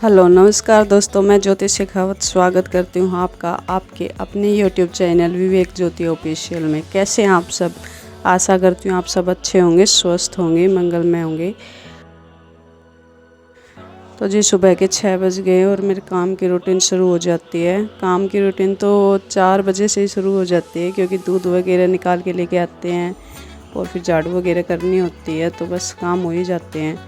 Hello नमस्कार दोस्तों, मैं ज्योति शेखावत स्वागत करती हूँ आपका आपके अपने यूट्यूब चैनल विवेक ज्योति ऑफिशियल में। कैसे हैं आप सब? आशा करती हूँ आप सब अच्छे होंगे, स्वस्थ होंगे, मंगलमय होंगे। तो जी सुबह के 6 बज गए और मेरे काम की रूटीन शुरू हो जाती है। काम की रूटीन तो 4 बजे से ही शुरू हो जाती है, क्योंकि दूध वगैरह निकाल के लेके आते हैं और फिर झाड़ू वगैरह करनी होती है, तो बस काम हो ही जाते हैं।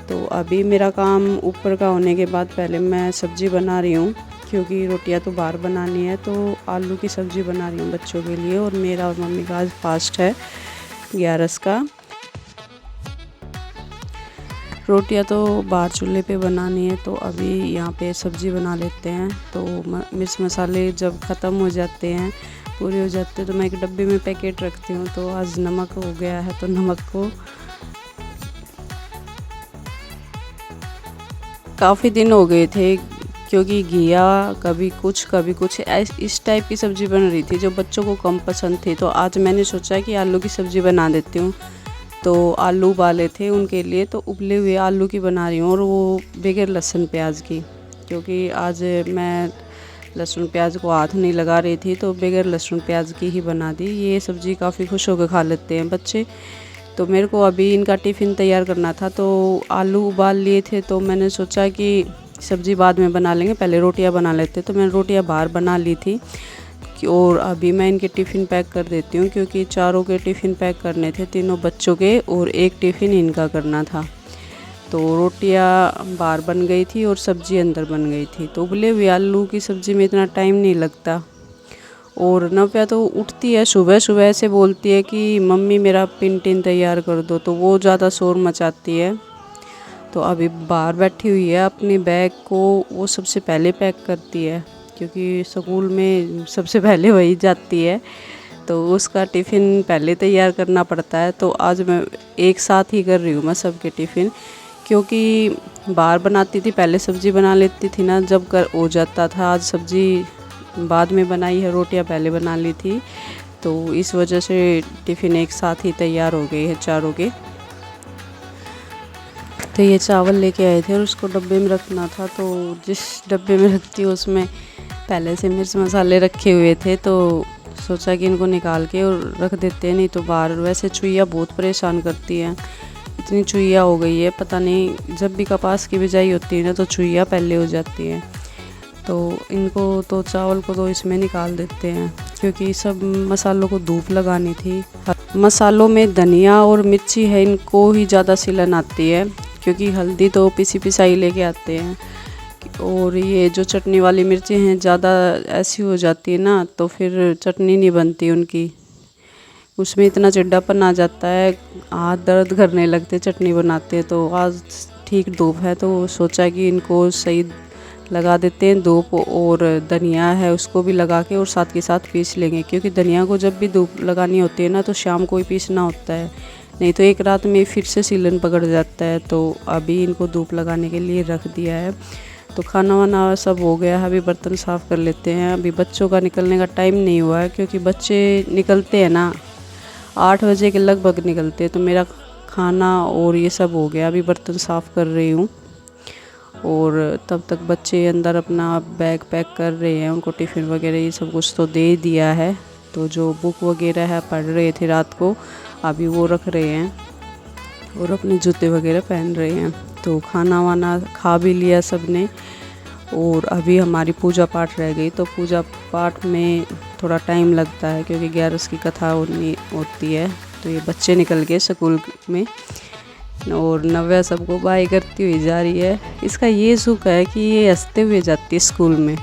तो अभी मेरा काम ऊपर का होने के बाद पहले मैं सब्ज़ी बना रही हूँ, क्योंकि रोटियां तो बाहर बनानी है। तो आलू की सब्ज़ी बना रही हूँ बच्चों के लिए, और मेरा और मम्मी का आज फास्ट है 11 का। रोटियां तो बाहर चूल्हे पे बनानी है, तो अभी यहाँ पे सब्ज़ी बना लेते हैं। तो मिर्च मसाले जब ख़त्म हो जाते हैं, पूरे हो जाते हैं, तो मैं एक डब्बे में पैकेट रखती हूँ। तो आज नमक हो गया है, तो नमक को काफ़ी दिन हो गए थे, क्योंकि घिया कभी कुछ इस टाइप की सब्ज़ी बन रही थी जो बच्चों को कम पसंद थी। तो आज मैंने सोचा कि आलू की सब्ज़ी बना देती हूँ। तो आलू उबाले थे उनके लिए, तो उबले हुए आलू की बना रही हूँ, और वो बगैर लहसुन प्याज की, क्योंकि आज मैं लहसुन प्याज को हाथ नहीं लगा रही थी, तो बगैर लहसुन प्याज की ही बना दी। ये सब्ज़ी काफ़ी खुश होकर खा लेते हैं बच्चे। तो मेरे को अभी इनका टिफ़िन तैयार करना था, तो आलू उबाल लिए थे, तो मैंने सोचा कि सब्ज़ी बाद में बना लेंगे, पहले रोटियां बना लेते। तो मैंने रोटियां बाहर बना ली थी, और अभी मैं इनके टिफ़िन पैक कर देती हूँ, क्योंकि चारों के टिफ़िन पैक करने थे, तीनों बच्चों के, और एक टिफ़िन इनका करना था। तो रोटियां बाहर बन गई थी और सब्ज़ी अंदर बन गई थी। तो उबले हुए आलू की सब्ज़ी में इतना टाइम नहीं लगता। और नव्या तो उठती है सुबह सुबह से, बोलती है कि मम्मी मेरा पिन तैयार कर दो, तो वो ज़्यादा शोर मचाती है। तो अभी बाहर बैठी हुई है, अपने बैग को वो सबसे पहले पैक करती है, क्योंकि स्कूल में सबसे पहले वही जाती है, तो उसका टिफ़िन पहले तैयार करना पड़ता है। तो आज मैं एक साथ ही कर रही हूँ मैं सबके टिफ़िन, क्योंकि बाहर बनाती थी, पहले सब्ज़ी बना लेती थी ना, जब कर हो जाता था। आज सब्ज़ी बाद में बनाई है, रोटियां पहले बना ली थी, तो इस वजह से टिफ़िन एक साथ ही तैयार हो गए हैं चारों के। तो ये चावल लेके आए थे और उसको डब्बे में रखना था, तो जिस डब्बे में रखती हूँ उसमें पहले से मिर्च मसाले रखे हुए थे, तो सोचा कि इनको निकाल के और रख देते हैं, नहीं तो बाहर वैसे चुईया बहुत परेशान करती हैं। इतनी चुईया हो गई है, पता नहीं, जब भी कपास की बिजाई होती है ना, तो चुईया पहले हो जाती है। तो इनको तो चावल को तो इसमें निकाल देते हैं, क्योंकि सब मसालों को धूप लगानी थी। मसालों में धनिया और मिर्ची है, इनको ही ज़्यादा सिलन आती है, क्योंकि हल्दी तो पिसी पिसाई लेके आते हैं। और ये जो चटनी वाली मिर्ची हैं, ज़्यादा ऐसी हो जाती है ना, तो फिर चटनी नहीं बनती उनकी, उसमें इतना चिड्डापन आ जाता है, हाथ दर्द करने लगते चटनी बनाते हैं। तो आज ठीक धूप है, तो सोचा कि इनको सही लगा देते हैं धूप, और धनिया है उसको भी लगा के और साथ के साथ पीस लेंगे, क्योंकि धनिया को जब भी धूप लगानी होती है ना, तो शाम को ही पीसना होता है, नहीं तो एक रात में फिर से सीलन पकड़ जाता है। तो अभी इनको धूप लगाने के लिए रख दिया है। तो खाना वाना सब हो गया है, अभी बर्तन साफ़ कर लेते हैं। अभी बच्चों का निकलने का टाइम नहीं हुआ है, क्योंकि बच्चे निकलते हैं ना 8 बजे के लगभग निकलते हैं। तो मेरा खाना और ये सब हो गया, अभी बर्तन साफ़ कर रही हूँ, और तब तक बच्चे अंदर अपना बैग पैक कर रहे हैं, उनको टिफ़िन वगैरह ये सब कुछ तो दे दिया है। तो जो बुक वगैरह है पढ़ रहे थे रात को, अभी वो रख रहे हैं, और अपने जूते वगैरह पहन रहे हैं। तो खाना वाना खा भी लिया सब ने, और अभी हमारी पूजा पाठ रह गई। तो पूजा पाठ में थोड़ा टाइम लगता है, क्योंकि 11 की कथा होती है। तो ये बच्चे निकल गए स्कूल में, और नव्या सबको बाय करती हुई जा रही है। इसका ये सुख है कि ये हंसते हुए जाती है स्कूल में,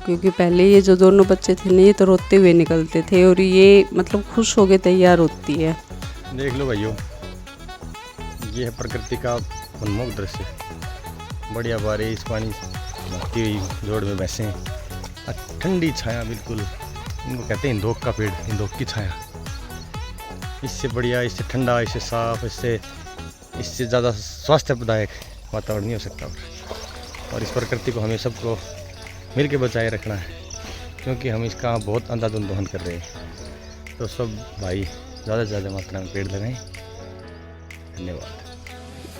क्योंकि पहले ये जो दोनों बच्चे थे ना, ये तो रोते हुए निकलते थे, और ये मतलब खुश होके तैयार होती है। देख लो भाइयों, ये है प्रकृति का मनमोहक दृश्य। बढ़िया बारिश, पानी बहती हुई जोड़ में भैंसें, ठंडी छाया, बिल्कुल इनको कहते हैं इंदौक का पेड़, इंदौक की छाया। इससे बढ़िया, इससे ठंडा, इससे साफ, इससे ज़्यादा स्वास्थ्यप्रदायक वातावरण नहीं हो सकता। और इस प्रकृति को हमें सबको मिल के बचाए रखना है, क्योंकि हम इसका बहुत अंधाधुंध दोहन कर रहे हैं। तो सब भाई ज़्यादा से ज़्यादा मात्रा में पेड़ लगाएं। धन्यवाद।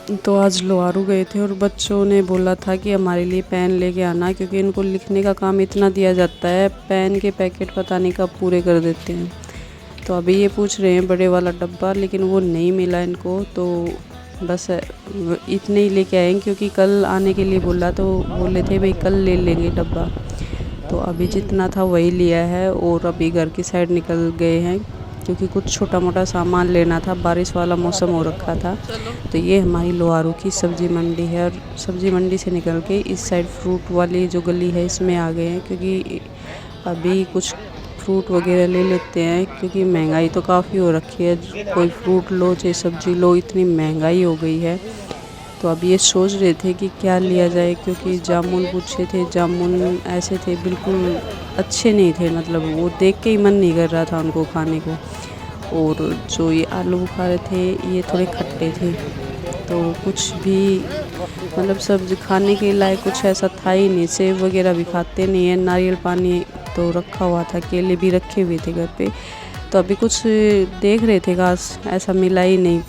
तो आज लोहारू गए थे और बच्चों ने बोला था कि हमारे लिए पेन लेके आना, क्योंकि इनको लिखने का काम इतना दिया जाता है, पेन के पैकेट पता नहीं कब पूरे कर देते हैं। तो अभी ये पूछ रहे हैं बड़े वाला डब्बा, लेकिन वो नहीं मिला इनको, तो बस इतने ही लेके आए, क्योंकि कल आने के लिए बोला, तो बोले थे भाई कल ले लेंगे डब्बा। तो अभी जितना था वही लिया है और अभी घर की साइड निकल गए हैं, क्योंकि कुछ छोटा मोटा सामान लेना था, बारिश वाला मौसम हो रखा था। तो ये हमारी लोहारू की सब्ज़ी मंडी है, और सब्ज़ी मंडी से निकल के इस साइड फ्रूट वाली जो गली है इसमें आ गए हैं, क्योंकि अभी कुछ फ्रूट वगैरह ले लेते हैं, क्योंकि महंगाई तो काफ़ी हो रखी है। कोई फ्रूट लो चाहे सब्ज़ी लो, इतनी महंगाई हो गई है। तो अब ये सोच रहे थे कि क्या लिया जाए, क्योंकि जामुन पूछे थे, जामुन ऐसे थे बिल्कुल अच्छे नहीं थे, मतलब वो देख के ही मन नहीं कर रहा था उनको खाने को। और जो ये आलू बुखारे थे ये थोड़े खट्टे थे, तो कुछ भी मतलब सब्जी खाने के लायक कुछ ऐसा था ही नहीं। सेब वगैरह भी खाते नहीं है, नारियल पानी तो रखा हुआ था, केले भी रखे हुए थे घर पे। तो अभी कुछ देख रहे थे, खास ऐसा मिला ही नहीं,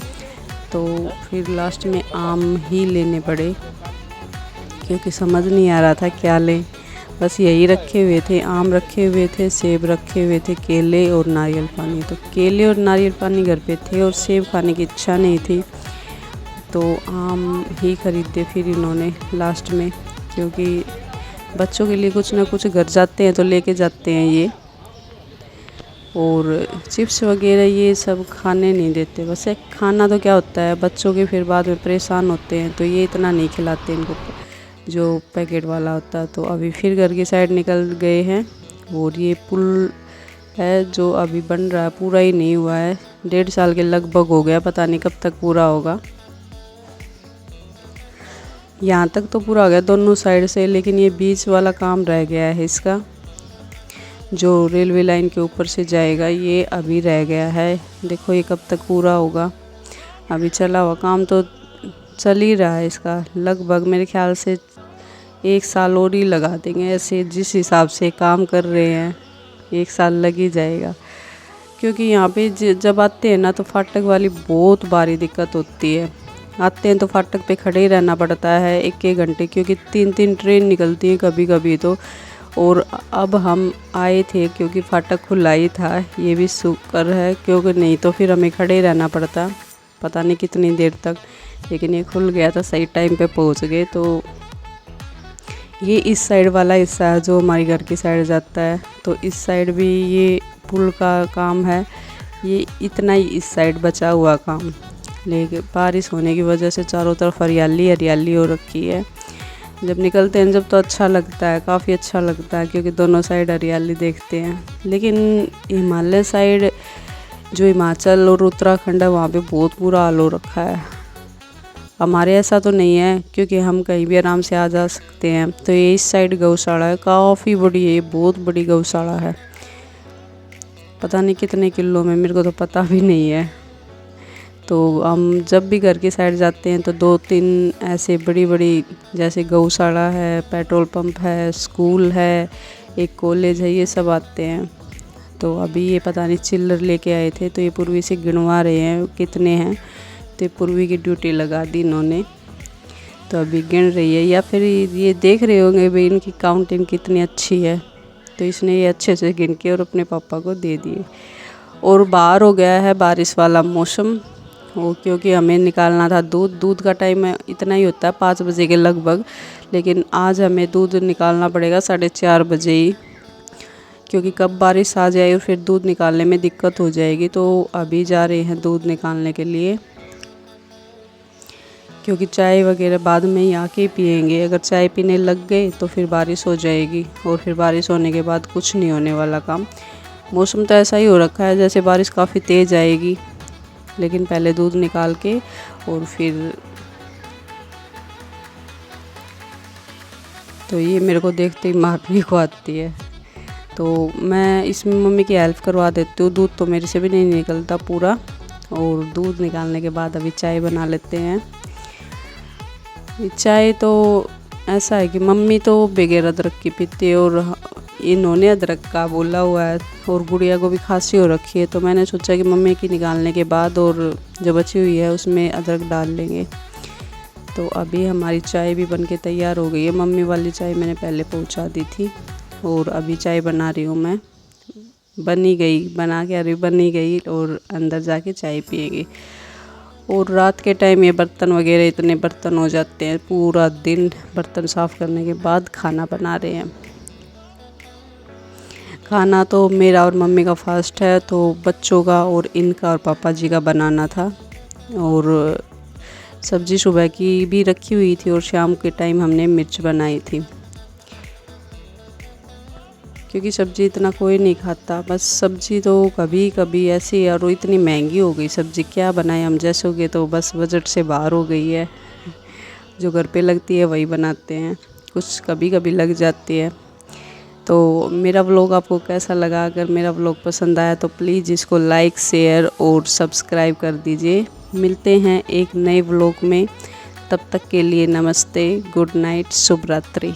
तो फिर लास्ट में आम ही लेने पड़े, क्योंकि समझ नहीं आ रहा था क्या लें। बस यही रखे हुए थे, आम रखे हुए थे, सेब रखे हुए थे, केले और नारियल पानी। तो केले और नारियल पानी घर पे थे और सेब खाने की इच्छा नहीं थी, तो आम ही खरीदे फिर इन्होंने लास्ट में, क्योंकि बच्चों के लिए कुछ ना कुछ घर जाते हैं तो लेके जाते हैं ये। और चिप्स वगैरह ये सब खाने नहीं देते, बस एक खाना तो क्या होता है, बच्चों के फिर बाद में परेशान होते हैं, तो ये इतना नहीं खिलाते इनको जो पैकेट वाला होता है। तो अभी फिर घर की साइड निकल गए हैं, और ये पुल है जो अभी बन रहा है, पूरा ही नहीं हुआ है, 1.5 साल के लगभग हो गया, पता नहीं कब तक पूरा होगा। यहाँ तक तो पूरा हो गया दोनों साइड से, लेकिन ये बीच वाला काम रह गया है इसका, जो रेलवे लाइन के ऊपर से जाएगा, ये अभी रह गया है। देखो ये कब तक पूरा होगा। अभी चला हुआ काम तो चल ही रहा है इसका, लगभग मेरे ख्याल से 1 साल और ही लगा देंगे, ऐसे जिस हिसाब से काम कर रहे हैं 1 साल लग ही जाएगा। क्योंकि यहाँ पे जब आते हैं ना तो फाटक वाली बहुत भारी दिक्कत होती है। आते हैं तो फाटक पे खड़े ही रहना पड़ता है 1-1 घंटे, क्योंकि 3-3 ट्रेन निकलती है कभी कभी तो। और अब हम आए थे क्योंकि फाटक खुला ही था, ये भी शुक्र है, क्योंकि नहीं तो फिर हमें खड़े ही रहना पड़ता पता नहीं कितनी देर तक। लेकिन ये खुल गया था, सही टाइम पे पहुंच गए। तो ये इस साइड वाला हिस्सा है जो हमारे घर की साइड जाता है, तो इस साइड भी ये पुल का काम है, ये इतना ही इस साइड बचा हुआ काम। लेकिन बारिश होने की वजह से चारों तरफ हरियाली हरियाली हो रखी है। जब निकलते हैं जब तो अच्छा लगता है, काफ़ी अच्छा लगता है, क्योंकि दोनों साइड हरियाली देखते हैं। लेकिन हिमालय साइड जो हिमाचल और उत्तराखंड है वहाँ पे बहुत बुरा हाल हो रखा है। हमारे ऐसा तो नहीं है, क्योंकि हम कहीं भी आराम से आ जा सकते हैं। तो ये इस साइड गौशाला है, काफ़ी बड़ी है, ये बहुत बड़ी गौशाला है, पता नहीं कितने किलो में, मेरे को तो पता भी नहीं है। तो हम जब भी घर की साइड जाते हैं तो 2-3 ऐसे बड़ी बड़ी, जैसे गौशाला है, पेट्रोल पंप है, स्कूल है, एक कॉलेज है, ये सब आते हैं। तो अभी ये पता नहीं चिल्लर लेके आए थे, तो ये पूर्वी से गिनवा रहे हैं कितने हैं, तो पूर्वी की ड्यूटी लगा दी इन्होंने, तो अभी गिन रही है। या फिर ये देख रहे होंगे भाई इनकी काउंटिंग कितनी अच्छी है, तो इसने ये अच्छे से गिन के और अपने पापा को दे दिए। और बाहर हो गया है बारिश वाला मौसम, वो क्योंकि हमें निकालना था दूध का टाइम इतना ही होता है 5 बजे के लगभग, लेकिन आज हमें दूध निकालना पड़ेगा 4:30 बजे ही, क्योंकि कब बारिश आ जाए और फिर दूध निकालने में दिक्कत हो जाएगी। तो अभी जा रहे हैं दूध निकालने के लिए, क्योंकि चाय वगैरह बाद में ही आके पियेंगे। अगर चाय पीने लग गए तो फिर बारिश हो जाएगी, और फिर बारिश होने के बाद कुछ नहीं होने वाला काम। मौसम तो ऐसा ही हो रखा है जैसे बारिश काफ़ी तेज़ आएगी, लेकिन पहले दूध निकाल के और फिर। तो ये मेरे को देखते ही मारने को आती है, तो मैं इसमें मम्मी की हेल्प करवा देती हूँ। दूध तो मेरे से भी नहीं निकलता पूरा, और दूध निकालने के बाद अभी चाय बना लेते हैं। चाय तो ऐसा है कि मम्मी तो बगैर अदरक की पीती है, और इन्होंने अदरक का बोला हुआ है, और गुड़िया को भी खांसी हो रखी है, तो मैंने सोचा कि मम्मी की निकालने के बाद और जो बची हुई है उसमें अदरक डाल लेंगे। तो अभी हमारी चाय भी बनके तैयार हो गई है। मम्मी वाली चाय मैंने पहले पहुंचा दी थी और अभी चाय बना रही हूँ मैं। बनी गई और अंदर जाके चाय पिएंगे। और रात के टाइम ये बर्तन वगैरह इतने बर्तन हो जाते हैं, पूरा दिन बर्तन साफ़ करने के बाद खाना बना रहे हैं। खाना तो मेरा और मम्मी का फास्ट है, तो बच्चों का और इनका और पापा जी का बनाना था। और सब्ज़ी सुबह की भी रखी हुई थी और शाम के टाइम हमने मिर्च बनाई थी, क्योंकि सब्ज़ी इतना कोई नहीं खाता। बस सब्ज़ी तो कभी कभी ऐसी, और इतनी महंगी हो गई सब्ज़ी, क्या बनाए हम जैसों के, तो बस बजट से बाहर हो गई है। जो घर पे लगती है वही बनाते हैं, कुछ कभी कभी लग जाती है। तो मेरा व्लॉग आपको कैसा लगा? अगर मेरा व्लॉग पसंद आया तो प्लीज़ इसको लाइक, शेयर और सब्सक्राइब कर दीजिए। मिलते हैं एक नए व्लॉग में, तब तक के लिए नमस्ते, गुड नाइट, शुभ रात्रि।